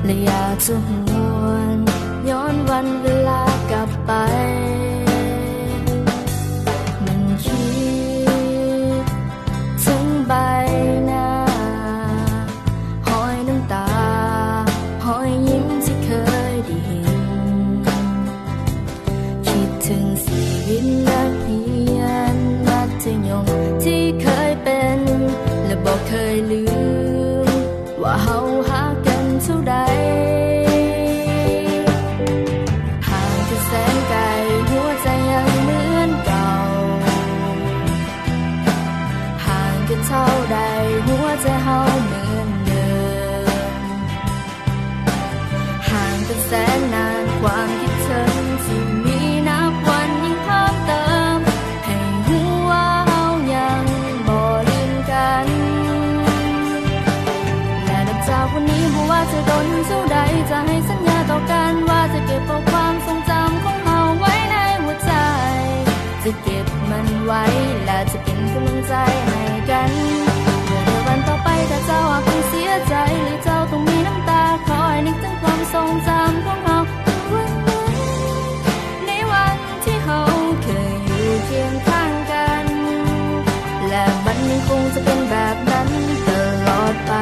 และอยากจะหวนย้อนวันเวลากลับไปมันคิดถึงใบหน้าหอยน้ำตาหอยยิ้มที่เคยได้เห็นคิดถึงชีวิตนักเรียนมัธยมที่เคยเป็นและบอกเคยลืมว่าเฮาหากันเท่าใดห่างกันแสนไกลหัวใจยังเหมือนเก่าห่างกันเท่าใดหัวใจเฮาเหมือนเดิมห่างกันแสนนานความคิดถึงที่มีนับวันยิ่งเพิ่มเติมให้รู้ว่าเฮายังบ่ลืมกันและนับจากวันนี้บ่ว่าจะโดนเท่าใดจะให้สัญญาต่อกันว่าจะเก็บเอาความทรงจำของเฮาไว้ในหัวใจจะเก็บมันไว้และจะเป็นกำลังใจให้กันเมื่อในวันต่อไปถ้าเจ้าอาจต้องเสียใจหรือเจ้าต้องมีน้ำตาคอยนึกถึงความทรงจำของเฮาในวันที่เฮาเคยอยู่เคียงข้างกันและมันยังคงจะเป็นแบบนั้นตลอดไป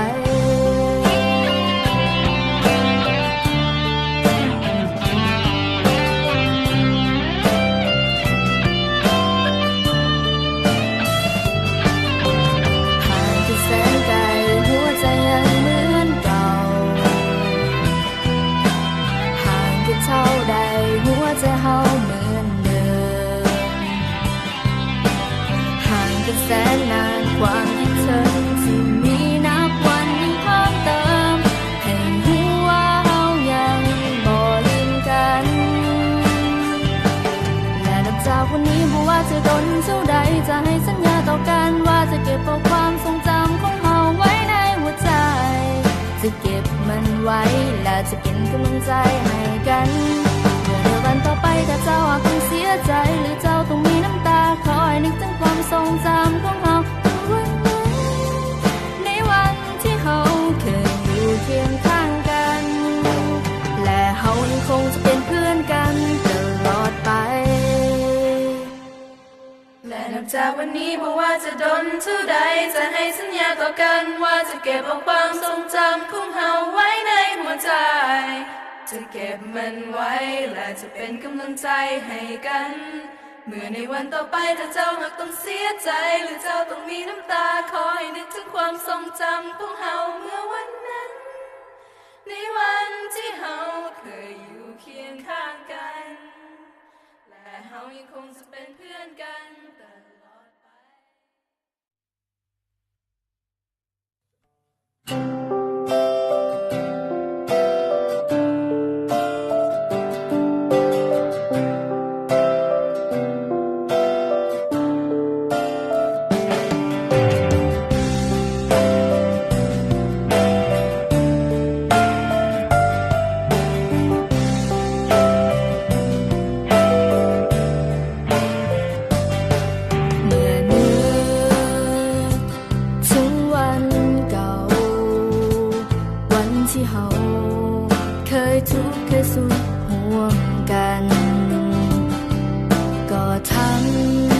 เท่าใดหัวใจเฮาเหมือนเดิมห่างกันแสนนานความคิดถึงที่มีนับวันยิ่งเพิ่มเติมให้รู้ว่าเฮายังบ่ลืมกันและนับจากวันนี้บ่ว่าจะโดนเท่าใดจะให้สัญญาต่อกันว่าจะเก็บเอาความทรงจำของเฮาไว้ในหัวใจจะเก็บมันไว้และจะเป็นกำลังใจให้กันเมื่อในวันต่อไปถ้าเจ้าอาจต้องเสียใจหรือเจ้าต้องมีน้ำตาคอยนึกถึงความทรงจำของเฮาในวันที่เฮาเคยอยู่เคียงข้างกันและเฮายังคงจะเป็นเพื่อนกันตลอดไปและนับจากวันนี้บ่ว่าจะโดนเท่าใดจะให้สัญญาต่อกันว่าจะเก็บเอาความทรงจำของเฮาไว้ในหัวใจจะเก็บมันไว้และจะเป็นกำลังใจให้กันเมื่อในวันต่อไปถ้าเจ้าหากต้องเสียใจหรือเจ้าต้องมีน้ำตาคอยนึกถึงความทรงจำของเฮาเมื่อวันนั้นในวันที่เฮาเคยอยู่เคียงข้างกันและเฮายังคงจะเป็นเพื่อนกันตลอดไปที่เฮาเคยทุกข์เคยสุขห่วงกันก็ทำ